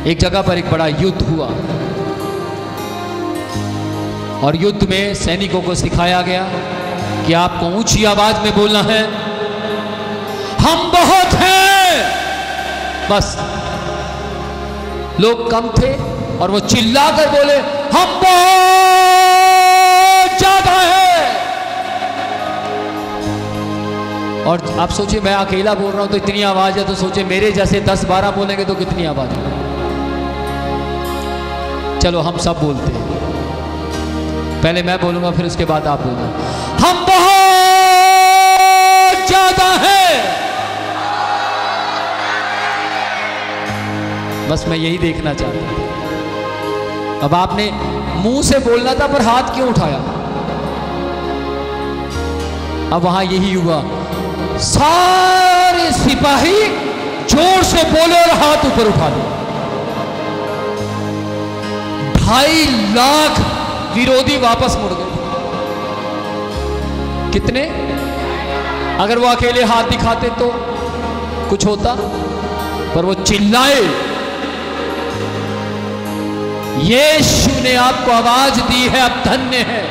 एक जगह पर एक बड़ा युद्ध हुआ और युद्ध में सैनिकों को सिखाया गया कि आपको ऊंची आवाज में बोलना है, हम बहुत हैं। बस लोग कम थे और वो चिल्लाकर बोले, हम बहुत ज्यादा हैं। और आप सोचिए, मैं अकेला बोल रहा हूं तो इतनी आवाज है, तो सोचिए मेरे जैसे 10-12 बोलेंगे तो कितनी आवाज है। चलो हम सब बोलते हैं, पहले मैं बोलूंगा फिर उसके बाद आप बोलना। हम बहुत ज्यादा हैं। बस मैं यही देखना चाहता हूं। अब आपने मुंह से बोलना था पर हाथ क्यों उठाया? अब वहां यही हुआ, सारे सिपाही जोर से बोले और हाथ ऊपर उठा दो। 2.5 लाख विरोधी वापस मुड़ गए। कितने? अगर वो अकेले हाथ दिखाते तो कुछ होता, पर वो चिल्लाए। यीशु ने आपको आवाज दी है, अब धन्य है,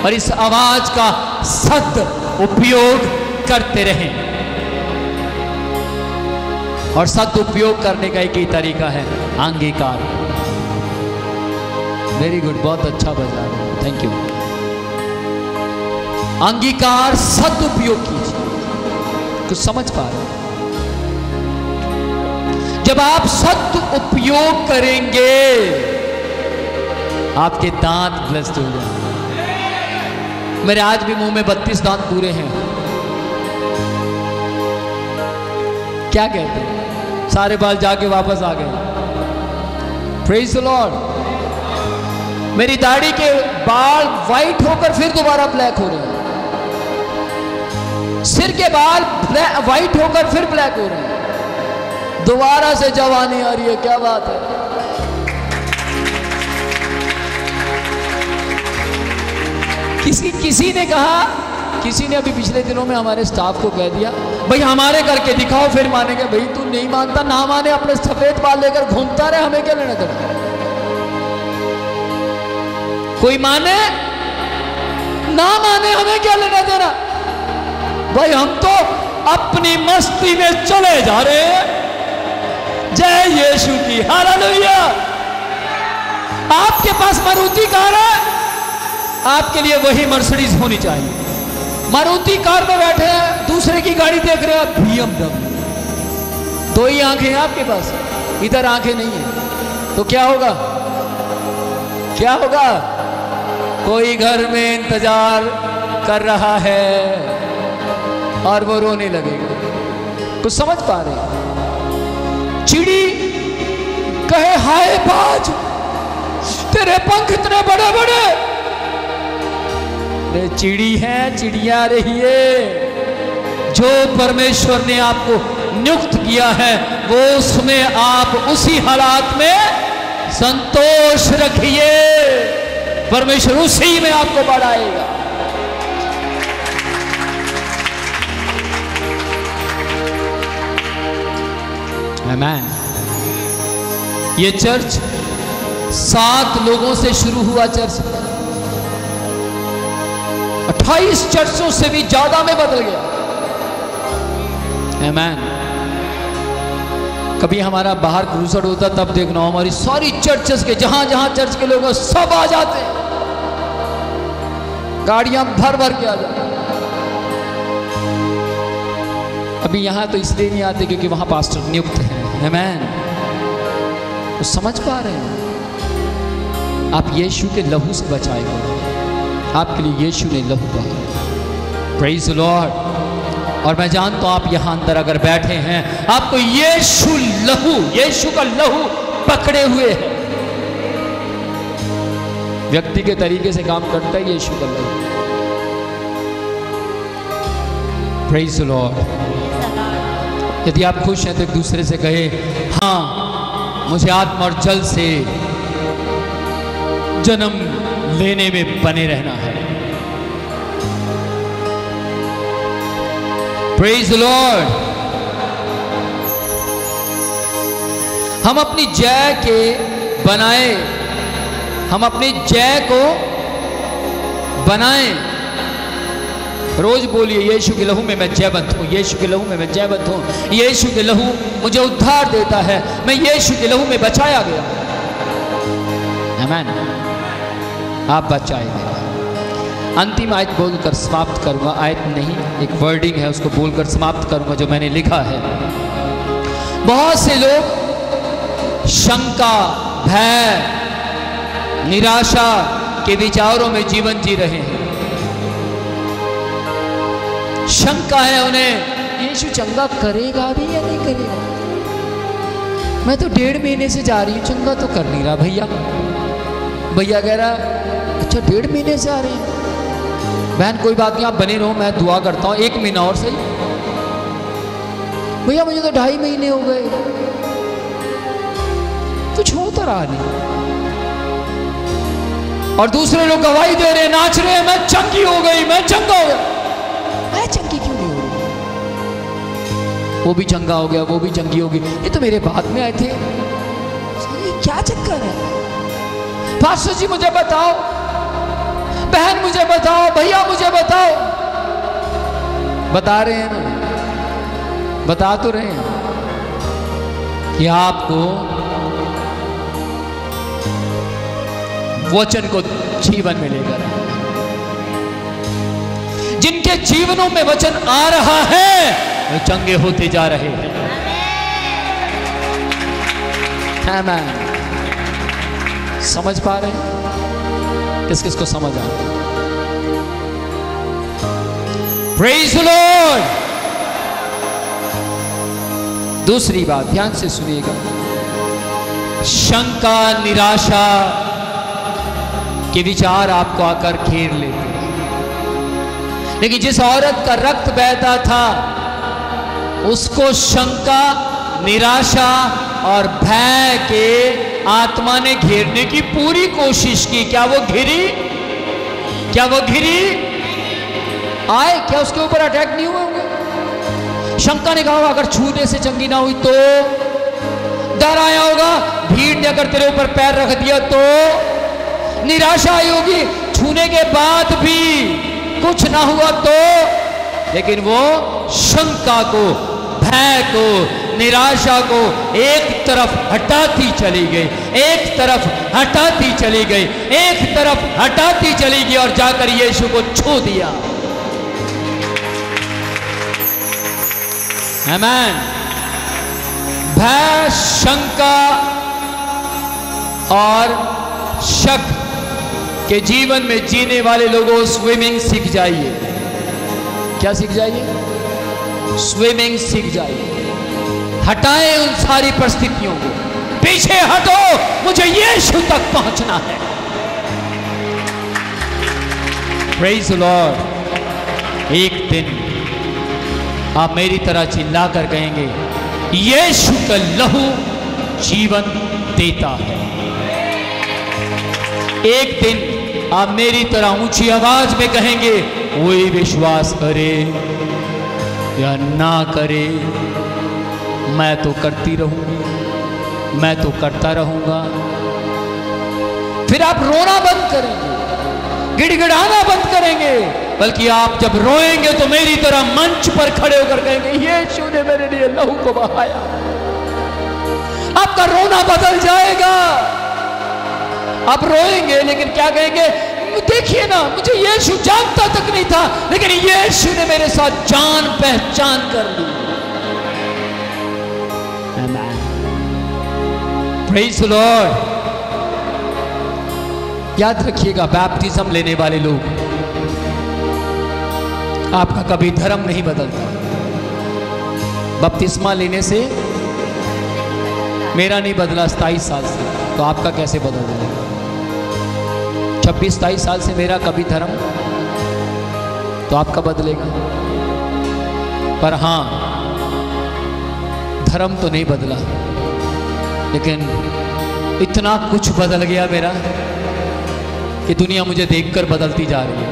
और इस आवाज का सद उपयोग करते रहें। और सद उपयोग करने का एक ही तरीका है, अंगीकार। वेरी गुड, बहुत अच्छा बजा रहे हैं, थैंक यू। अंगीकार, सदुपयोग कीजिए। कुछ समझ पा रहे हैं? जब आप सदुपयोग करेंगे आपके दांत ब्लेस्ड हो जाएंगे। मेरे आज भी मुंह में 32 दांत पूरे हैं। क्या कहते हैं? सारे बाल जाके वापस आ गए। Praise the Lord. मेरी दाढ़ी के बाल व्हाइट होकर फिर दोबारा ब्लैक हो रहे हैं। सिर के बाल व्हाइट होकर फिर ब्लैक हो रहे हैं। दोबारा से जवानी आ रही है। क्या बात है? किसी ने कहा, किसी ने अभी पिछले दिनों में हमारे स्टाफ को कह दिया, भाई हमारे करके दिखाओ फिर मानेंगे। भाई तू नहीं मानता, ना माने, अपने सफेद बाल लेकर घूमता रहे, हमें क्या लेना देना। कोई माने ना माने, हमें क्या लेना देना। भाई हम तो अपनी मस्ती में चले जा रहे हैं। जय यीशु की, हालेलुया। आपके पास मारुति कार है, आपके लिए वही मर्सिडीज होनी चाहिए। मारुति कार में बैठे हैं, दूसरे की गाड़ी देख रहे हैं, BMW। 2 ही आंखें हैं आपके पास, इधर आंखें नहीं है, तो क्या होगा? क्या होगा? कोई घर में इंतजार कर रहा है और वो रोने लगेगा। कुछ समझ पा रहे हैं? चिड़ी कहे, हाय बाज, तेरे पंख इतने बड़े बड़े। चिड़ी है, चिड़िया रहिए। जो परमेश्वर ने आपको नियुक्त किया है वो उसमें आप उसी हालात में संतोष रखिए। परमेश्वर उसी में आपको बढ़ाएगा। आमीन। ये चर्च 7 लोगों से शुरू हुआ चर्च 28 चर्चों से भी ज्यादा में बदल गया। आमीन। कभी हमारा बाहर क्रूसड होता तब देखना, हमारी सारी चर्चेस के जहां जहां चर्च के लोग सब आ जाते, गाड़ियां भर भर के आ जाती। अभी यहां तो इसलिए नहीं आते क्योंकि वहां पास्टर नियुक्त है। आमीन। तो समझ पा रहे हैं? आप यीशु के लहू से बचाए गए। आपके लिए यीशु ने लहू बहाया। Praise the Lord. और मैं जानता हूं आप यहां अंदर अगर बैठे हैं, आपको यीशु का लहू पकड़े हुए है। व्यक्ति के तरीके से काम करता है यीशु का लहू। Praise the Lord. यदि आप खुश हैं तो एक दूसरे से कहे, हाँ मुझे आत्मा और जल से जन्म लेने में बने रहना है। Praise the Lord. हम अपनी जय के बनाए, हम अपनी जय को बनाएं। रोज बोलिए, यीशु के लहू में मैं जयवंत हूँ, यीशु के लहू में मैं जयवंत हूँ, यीशु के लहू मुझे उद्धार देता है, मैं यीशु के लहू में बचाया गया। आमीन। आप बचाए गए। अंतिम आयत बोलकर समाप्त करूंगा, आयत नहीं एक वर्डिंग है, उसको बोलकर समाप्त करूंगा जो मैंने लिखा है। बहुत से लोग शंका, भय, निराशा के विचारों में जीवन जी रहे हैं। शंका है उन्हें, यीशु चंगा करेगा भी या नहीं करेगा। मैं तो 1.5 महीने से जा रही हूँ, चंगा तो कर नहीं रहा। भैया कह रहा, अच्छा 1.5 महीने से आ रही है। बहन कोई बात नहीं, आप बने रहो, मैं दुआ करता हूँ 1 महीना और सही। भैया मुझे तो 2.5 महीने हो गए, कुछ हो तो रहा नहीं। और दूसरे लोग गवाही दे रहे, नाच रहे हैं, मैं चंगी हो गई, मैं चंगा हो गया। मैं चंगी क्यों नहीं हो रही? वो भी चंगा हो गया, वो भी चंगी हो गई। ये तो मेरे बाद में आए थे, ये क्या चक्कर है? पास्टर जी मुझे बताओ, बहन मुझे बताओ, भैया मुझे बताओ। बता रहे हैं ना, बता तो रहे हैं कि आपको वचन को जीवन मिलेगा। जिनके जीवनों में वचन आ रहा है वो चंगे होते जा रहे हैं। आमीन। समझ पा रहे हैं? किस किस को समझ आ रहा है? Praise the Lord. दूसरी बात ध्यान से सुनिएगा, शंका, निराशा के विचार आपको आकर घेर लेते हैं। लेकिन जिस औरत का रक्त बहता था उसको शंका, निराशा और भय के आत्मा ने घेरने की पूरी कोशिश की। क्या वो घिरी? क्या वो घिरी? आए? क्या उसके ऊपर अटैक नहीं हुए होंगे? शंका ने कहा अगर छूने से चंगी ना हुई तो, डर आया होगा भीड़ ने अगर तेरे ऊपर पैर रख दिया तो, निराशा आई होगी छूने के बाद भी कुछ ना हुआ तो। लेकिन वो शंका को, भय को, निराशा को एक तरफ हटाती चली गई, एक तरफ हटाती चली गई, एक तरफ हटाती चली गई और जाकर यीशु को छू दिया। आमीन। भय, शंका और शक के जीवन में जीने वाले लोगों स्विमिंग सीख जाइए। क्या सीख जाइए? स्विमिंग सीख जाइए। हटाएं उन सारी परिस्थितियों को, पीछे हटो, मुझे यीशु तक पहुंचना है। Praise the Lord. एक दिन आप मेरी तरह चिल्ला कर कहेंगे, यीशु का लहू जीवन देता है। एक दिन आप मेरी तरह ऊंची आवाज में कहेंगे, कोई विश्वास करे या ना करे, मैं तो करती रहूंगी, मैं तो करता रहूंगा। फिर आप रोना बंद करेंगे, गिड़गिड़ाना बंद करेंगे, बल्कि आप जब रोएंगे तो मेरी तरह मंच पर खड़े होकर कहेंगे, यीशु ने मेरे लिए लहू को बहाया। आपका रोना बदल जाएगा। आप रोएंगे लेकिन क्या कहेंगे, देखिए ना, मुझे यीशु जानता तक नहीं था, लेकिन यीशु ने मेरे साथ जान पहचान कर ली। Praise the Lord. याद रखिएगा, बैप्टिज्म लेने वाले लोग, आपका कभी धर्म नहीं बदलता। बपतिस्मा लेने से मेरा नहीं बदला 27 साल से, तो आपका कैसे बदल जाएगा? 26-27 साल से मेरा कभी धर्म, तो आपका बदलेगा। पर हाँ, धर्म तो नहीं बदला, लेकिन इतना कुछ बदल गया मेरा कि दुनिया मुझे देखकर बदलती जा रही है।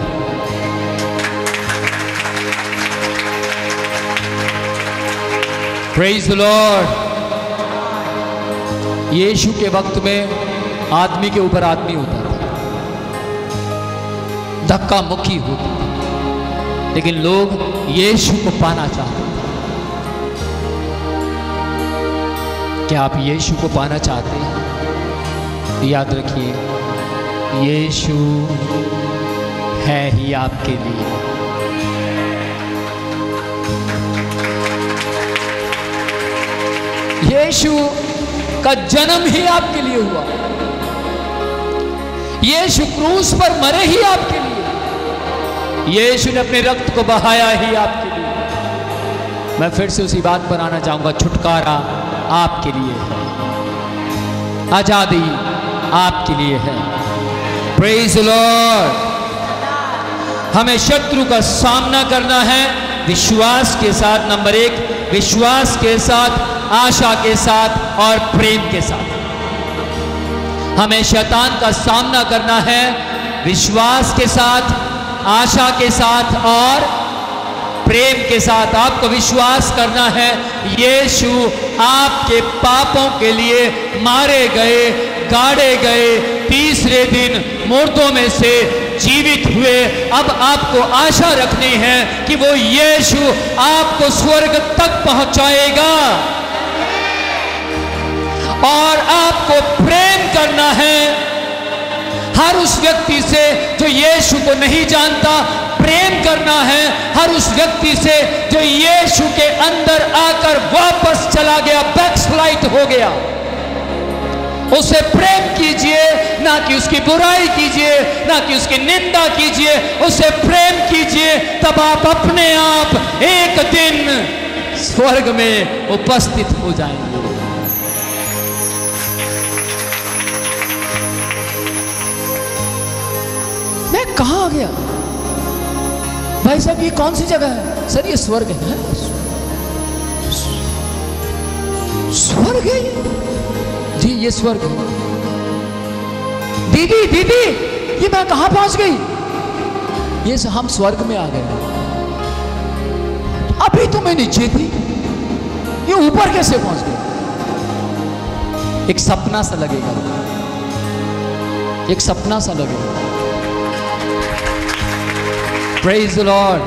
Praise the Lord. यीशु के वक्त में आदमी के ऊपर आदमी होता था, धक्का मुक्की होती थी, लेकिन लोग यीशु को पाना चाहते थे। क्या आप यीशु को पाना चाहते हैं? तो याद रखिए, यीशु है ही आपके लिए। यीशु का जन्म ही आपके लिए हुआ, यीशु क्रूस पर मरे ही आपके लिए, यीशु ने अपने रक्त को बहाया ही आपके लिए। मैं फिर से उसी बात पर आना चाहूंगा, छुटकारा आपके लिए है, आजादी आपके लिए है। Praise the Lord. हमें शत्रु का सामना करना है विश्वास के साथ। नंबर 1, विश्वास के साथ, आशा के साथ और प्रेम के साथ। हमें शैतान का सामना करना है विश्वास के साथ, आशा के साथ और प्रेम के साथ। आपको विश्वास करना है यीशु आपके पापों के लिए मारे गए, गाड़े गए, तीसरे दिन मुर्दों में से जीवित हुए। अब आपको आशा रखनी है कि वो यीशु आपको स्वर्ग तक पहुंचाएगा, और आपको प्रेम करना है हर उस व्यक्ति से जो यीशु को नहीं जानता। प्रेम करना है हर उस व्यक्ति से जो यीशु के अंदर आकर वापस चला गया, बैकस्लाइड हो गया। उसे प्रेम कीजिए, ना कि उसकी बुराई कीजिए, ना कि उसकी निंदा कीजिए, उसे प्रेम कीजिए। तब आप अपने आप एक दिन स्वर्ग में उपस्थित हो जाएंगे। मैं कहां आ गया भाई साहब? ये कौन सी जगह है? सर ये स्वर्ग है। स्वर्ग है जी, ये स्वर्ग है। दीदी दीदी, ये मैं कहां पहुंच गई? ये हम स्वर्ग में आ गए। अभी तो मैं नीचे थी, ये ऊपर कैसे पहुंच गए? एक सपना सा लगेगा, एक सपना सा लगेगा। Praise the Lord.